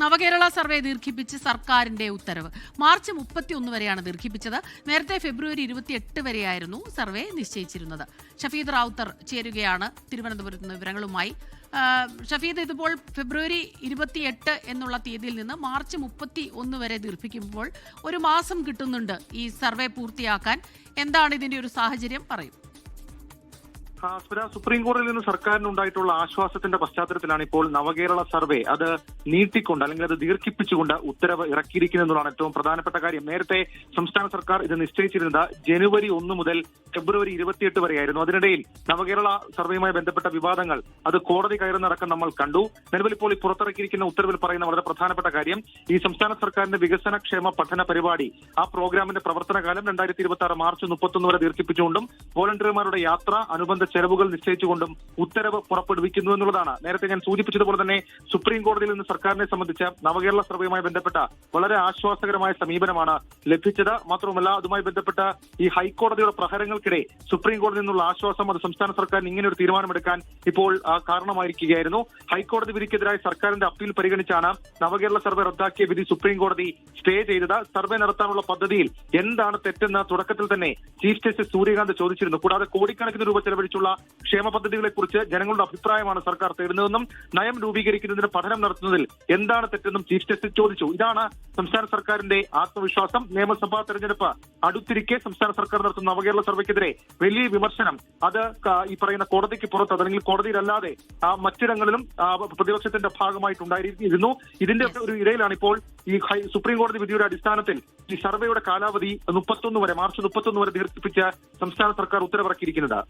നവകേരള survey ദീർഘിപ്പിച്ച് സർക്കാരിന്റെ ഉത്തരവ് March 31 വരെയാണ് ദീർഘിപ്പിച്ചത്. നേരത്തെ ഫെബ്രുവരി 28 വരെയായിരുന്നു സർവേ നിശ്ചയിച്ചിരുന്നത്. ഷഫീദ് റാവുത്തർ ചേരുകയാണ് തിരുവനന്തപുരത്ത് നിന്ന് വിവരങ്ങളുമായി. ഷഫീദ്, ഇതിപ്പോൾ ഫെബ്രുവരി 28 എന്നുള്ള തീയതിയിൽ നിന്ന് മാർച്ച് 31 വരെ ദീർഘിക്കുമ്പോൾ ഒരു മാസം കിട്ടുന്നുണ്ട് ഈ സർവേ പൂർത്തിയാക്കാൻ. എന്താണ് ഇതിന്റെ ഒരു സാഹചര്യം? പറയും. സുപ്രീം കോടതിയിൽ നിന്ന് സർക്കാരിനുണ്ടായിട്ടുള്ള ആശ്വാസത്തിന്റെ പശ്ചാത്തലത്തിലാണ് ഇപ്പോൾ നവകേരള സർവേ അത് നീട്ടിക്കൊണ്ട് അല്ലെങ്കിൽ അത് ദീർഘിപ്പിച്ചുകൊണ്ട് ഉത്തരവ് ഇറക്കിയിരിക്കുന്നതാണ് ഏറ്റവും പ്രധാനപ്പെട്ട കാര്യം. നേരത്തെ സംസ്ഥാന സർക്കാർ ഇത് നിശ്ചയിച്ചിരുന്നത് ജനുവരി 1 മുതൽ ഫെബ്രുവരി 28 വരെയായിരുന്നു. അതിനിടയിൽ നവകേരള സർവേയുമായി ബന്ധപ്പെട്ട വിവാദങ്ങൾ അത് കോടതി കയറുന്നടക്കം നമ്മൾ കണ്ടു. നിലവിൽ ഇപ്പോൾ ഈ പുറത്തിറക്കിയിരിക്കുന്ന ഉത്തരവിൽ പറയുന്ന വളരെ പ്രധാനപ്പെട്ട കാര്യം, ഈ സംസ്ഥാന സർക്കാരിന്റെ വികസനക്ഷേമ പഠന പരിപാടി ആ പ്രോഗ്രാമിന്റെ പ്രവർത്തനകാലം 2026 മാർച്ച് 31 വരെ ദീർഘിപ്പിച്ചുകൊണ്ടും വോളണ്ടിയർമാരുടെ യാത്ര അനുബന്ധ ചെലവുകൾ നിശ്ചയിച്ചുകൊണ്ടും ഉത്തരവ് പുറപ്പെടുവിക്കുന്നു എന്നുള്ളതാണ്. നേരത്തെ ഞാൻ സൂചിപ്പിച്ചതുപോലെ തന്നെ സുപ്രീം കോടതിയിൽ നിന്ന് സർക്കാരിനെ സംബന്ധിച്ച് നവകേരള സർവേയുമായി ബന്ധപ്പെട്ട വളരെ ആശ്വാസകരമായ സമീപനമാണ് ലഭിച്ചത്. മാത്രമല്ല, അതുമായി ബന്ധപ്പെട്ട ഈ ഹൈക്കോടതിയുടെ പ്രഹരങ്ങൾക്കിടെ സുപ്രീം കോടതിയിൽ നിന്നുള്ള ആശ്വാസം അത് സംസ്ഥാന സർക്കാരിന് ഇങ്ങനെ ഒരു തീരുമാനമെടുക്കാൻ ഇപ്പോൾ കാരണമായിരിക്കുകയായിരുന്നു. ഹൈക്കോടതി വിധിക്കെതിരായ സർക്കാരിന്റെ അപ്പീൽ പരിഗണിച്ചാണ് നവകേരള സർവേ റദ്ദാക്കിയ വിധി സുപ്രീം കോടതി സ്റ്റേ ചെയ്തത്. സർവേ നടത്താനുള്ള പദ്ധതിയിൽ എന്താണ് തെറ്റെന്ന് തുടക്കത്തിൽ തന്നെ ചീഫ് ജസ്റ്റിസ് സൂര്യകാന്ത് ചോദിച്ചിരുന്നു. കൂടാതെ കോടിക്കണക്കിന് രൂപ ചെലവഴിച്ചുള്ള ക്ഷേമ പദ്ധതികളെക്കുറിച്ച് ജനങ്ങളുടെ അഭിപ്രായമാണ് സർക്കാർ തേടുന്നതെന്നും നയം രൂപീകരിക്കുന്നതിന് പഠനം നടത്തുന്നതിൽ എന്താണ് തെറ്റെന്നും ചീഫ് ജസ്റ്റിസ് ചോദിച്ചു. ഇതാണ് സംസ്ഥാന സർക്കാരിന്റെ ആത്മവിശ്വാസം. നിയമസഭാ തെരഞ്ഞെടുപ്പ് അടുത്തിരിക്കെ സംസ്ഥാന സർക്കാർ നടത്തുന്ന നവകേരള സർവേക്കെതിരെ വലിയ വിമർശനം അത് ഈ പറയുന്ന കോടതിക്ക് പുറത്ത് അല്ലെങ്കിൽ കോടതിയിലല്ലാതെ മറ്റിടങ്ങളിലും പ്രതിപക്ഷത്തിന്റെ ഭാഗമായിട്ടുണ്ടായിരുന്നു. ഇതിന്റെ ഒരു ഇടയിലാണ് ഇപ്പോൾ ഈ സുപ്രീം കോടതി വിധിയുടെ അടിസ്ഥാനത്തിൽ ഈ സർവേയുടെ കാലാവധി 31 വരെ മാർച്ച് 31 വരെ ദീർഘിപ്പിച്ച് സംസ്ഥാന സർക്കാർ ഉത്തരവിറക്കിയിരിക്കുന്നത്.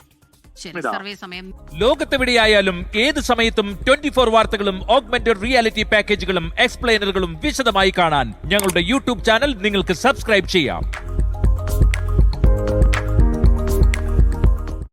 ലോകത്തെവിടെയായാലും ഏത് സമയത്തും 24 വാർത്തകളും ഓഗ്മെന്റഡ് റിയാലിറ്റി പാക്കേജുകളും എക്സ്പ്ലെയിനറുകളും വിശദമായി കാണാൻ ഞങ്ങളുടെ യൂട്യൂബ് ചാനൽ നിങ്ങൾക്ക് സബ്സ്ക്രൈബ് ചെയ്യാം.